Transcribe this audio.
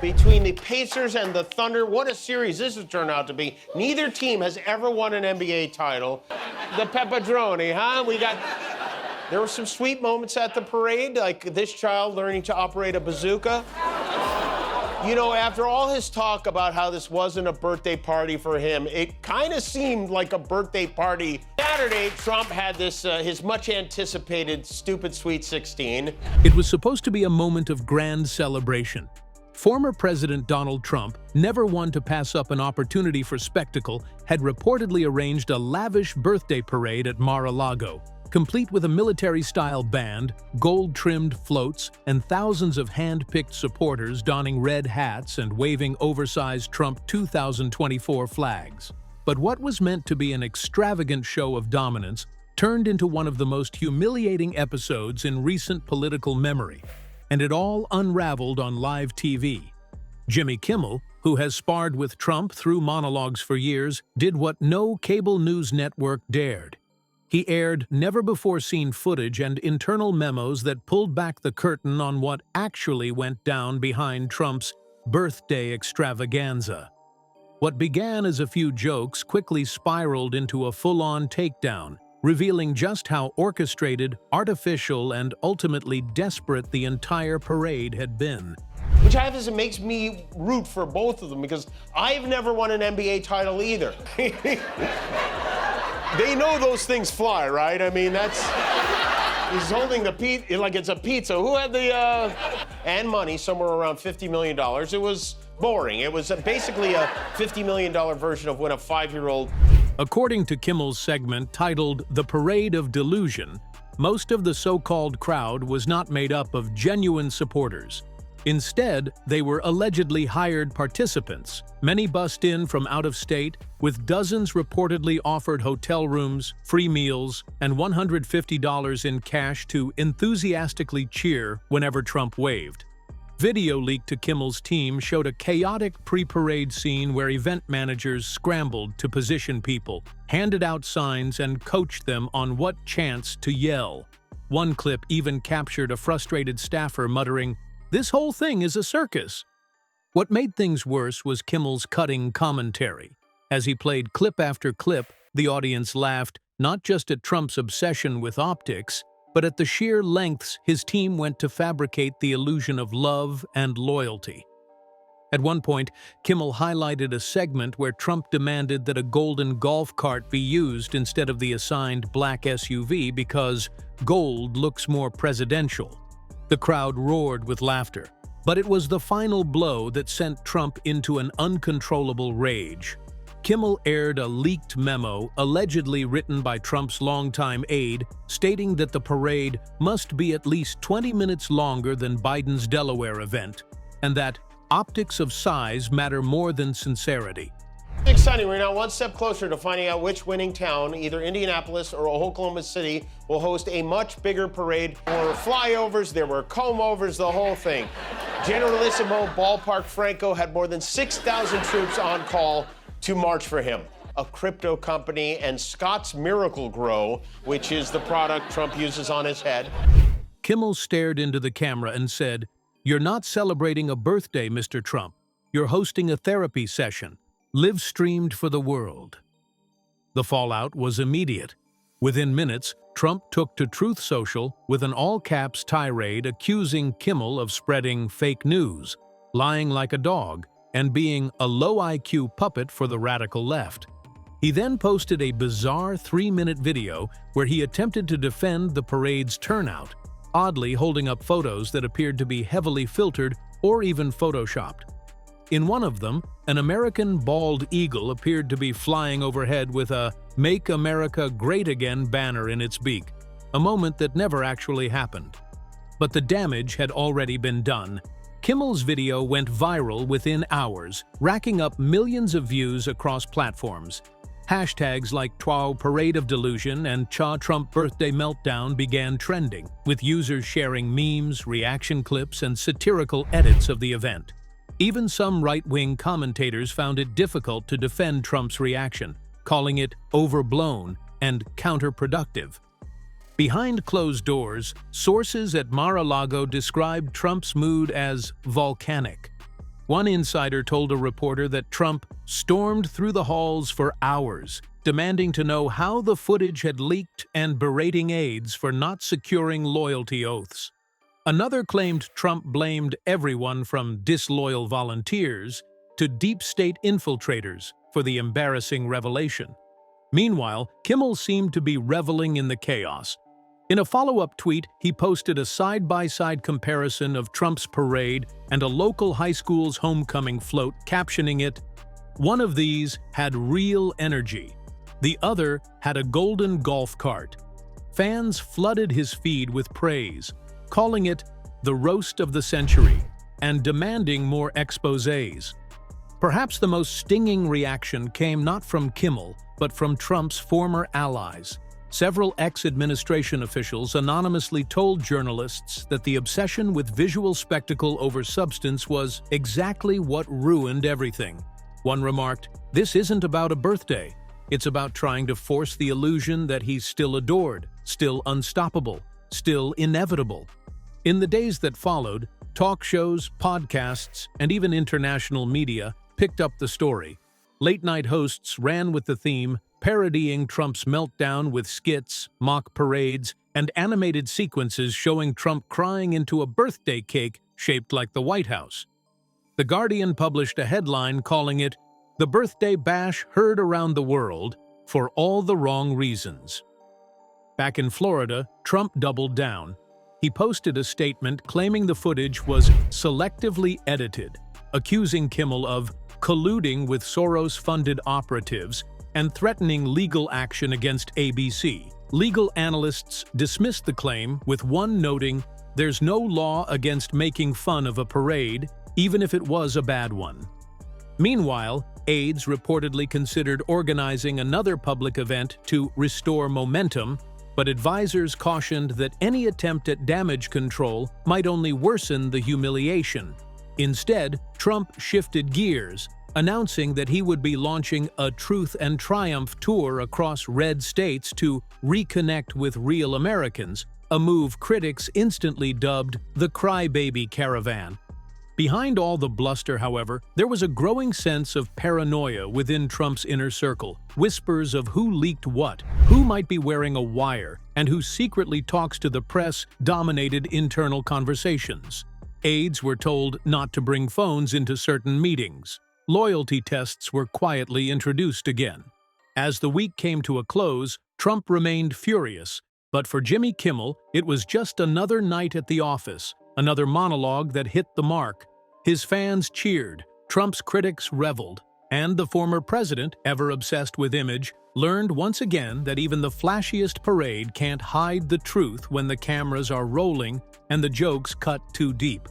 Between the Pacers and the Thunder, what a series this has turned out to be. Neither team has ever won an NBA title. The Peppadroni, huh? There were some sweet moments at the parade, like this child learning to operate a bazooka. You know, after all his talk about how this wasn't a birthday party for him, it kind of seemed like a birthday party. Saturday, Trump had this, his much-anticipated stupid Sweet 16. It was supposed to be a moment of grand celebration. Former President Donald Trump, never one to pass up an opportunity for spectacle, had reportedly arranged a lavish birthday parade at Mar-a-Lago, complete with a military-style band, gold-trimmed floats, and thousands of hand-picked supporters donning red hats and waving oversized Trump 2024 flags. But what was meant to be an extravagant show of dominance turned into one of the most humiliating episodes in recent political memory, and it all unraveled on live TV. Jimmy Kimmel, who has sparred with Trump through monologues for years, did what no cable news network dared. He aired never-before-seen footage and internal memos that pulled back the curtain on what actually went down behind Trump's birthday extravaganza. What began as a few jokes quickly spiraled into a full-on takedown, revealing just how orchestrated, artificial, and ultimately desperate the entire parade had been. Which I have is it makes me root for both of them because I've never won an NBA title either. They know those things fly, right? I mean, he's holding the pizza like it's a pizza. Who had the, and money, somewhere around $50 million. It was boring. It was basically a $50 million version of when a 5-year-old. According to Kimmel's segment titled The Parade of Delusion, most of the so-called crowd was not made up of genuine supporters. Instead, they were allegedly hired participants, many bussed in from out of state, with dozens reportedly offered hotel rooms, free meals, and $150 in cash to enthusiastically cheer whenever Trump waved. Video leaked to Kimmel's team showed a chaotic pre-parade scene where event managers scrambled to position people, handed out signs, and coached them on what chants to yell. One clip even captured a frustrated staffer muttering, "This whole thing is a circus." What made things worse was Kimmel's cutting commentary. As he played clip after clip, the audience laughed not just at Trump's obsession with optics, but at the sheer lengths his team went to fabricate the illusion of love and loyalty. At one point, Kimmel highlighted a segment where Trump demanded that a golden golf cart be used instead of the assigned black SUV because gold looks more presidential. The crowd roared with laughter, but it was the final blow that sent Trump into an uncontrollable rage. Kimmel aired a leaked memo allegedly written by Trump's longtime aide stating that the parade must be at least 20 minutes longer than Biden's Delaware event, and that optics of size matter more than sincerity. It's exciting. We're now one step closer to finding out which winning town, either Indianapolis or Oklahoma City, will host a much bigger parade. There were flyovers, there were comb-overs, the whole thing. Generalissimo Ballpark Franco had more than 6,000 troops on call to march for him. A crypto company and Scott's Miracle-Gro, which is the product Trump uses on his head. Kimmel stared into the camera and said, "You're not celebrating a birthday, Mr. Trump. You're hosting a therapy session, live-streamed for the world." The fallout was immediate. Within minutes, Trump took to Truth Social with an all-caps tirade accusing Kimmel of spreading fake news, lying like a dog, and being a low-IQ puppet for the radical left. He then posted a bizarre 3-minute video where he attempted to defend the parade's turnout, oddly holding up photos that appeared to be heavily filtered or even photoshopped. In one of them, an American bald eagle appeared to be flying overhead with a "Make America Great Again" banner in its beak, a moment that never actually happened. But the damage had already been done. Kimmel's video went viral within hours, racking up millions of views across platforms. Hashtags like #TWOW Parade of Delusion and #Cha Trump Birthday Meltdown began trending, with users sharing memes, reaction clips, and satirical edits of the event. Even some right-wing commentators found it difficult to defend Trump's reaction, calling it overblown and counterproductive. Behind closed doors, sources at Mar-a-Lago described Trump's mood as volcanic. One insider told a reporter that Trump stormed through the halls for hours, demanding to know how the footage had leaked and berating aides for not securing loyalty oaths. Another claimed Trump blamed everyone from disloyal volunteers to deep state infiltrators for the embarrassing revelation. Meanwhile, Kimmel seemed to be reveling in the chaos. In a follow-up tweet, he posted a side-by-side comparison of Trump's parade and a local high school's homecoming float, captioning it, "One of these had real energy. The other had a golden golf cart." Fans flooded his feed with praise, calling it the roast of the century and demanding more exposés. Perhaps the most stinging reaction came not from Kimmel, but from Trump's former allies. Several ex-administration officials anonymously told journalists that the obsession with visual spectacle over substance was exactly what ruined everything. One remarked, "This isn't about a birthday. It's about trying to force the illusion that he's still adored, still unstoppable, still inevitable." In the days that followed, talk shows, podcasts, and even international media picked up the story. Late-night hosts ran with the theme, parodying Trump's meltdown with skits, mock parades, and animated sequences showing Trump crying into a birthday cake shaped like the White House. The Guardian published a headline calling it, "The Birthday Bash Heard Around the World for All the Wrong Reasons." Back in Florida, Trump doubled down. He posted a statement claiming the footage was selectively edited, accusing Kimmel of colluding with Soros-funded operatives and threatening legal action against ABC. Legal analysts dismissed the claim, with one noting, "There's no law against making fun of a parade, even if it was a bad one." Meanwhile, aides reportedly considered organizing another public event to restore momentum, but advisors cautioned that any attempt at damage control might only worsen the humiliation. Instead, Trump shifted gears, announcing that he would be launching a Truth and Triumph tour across red states to reconnect with real Americans, a move critics instantly dubbed the Crybaby Caravan. Behind all the bluster, however, there was a growing sense of paranoia within Trump's inner circle, whispers of who leaked what, who might be wearing a wire, and who secretly talks to the press dominated internal conversations. Aides were told not to bring phones into certain meetings. Loyalty tests were quietly introduced again. As the week came to a close, Trump remained furious, but for Jimmy Kimmel, it was just another night at the office, another monologue that hit the mark. His fans cheered, Trump's critics reveled, and the former president, ever obsessed with image, learned once again that even the flashiest parade can't hide the truth when the cameras are rolling and the jokes cut too deep.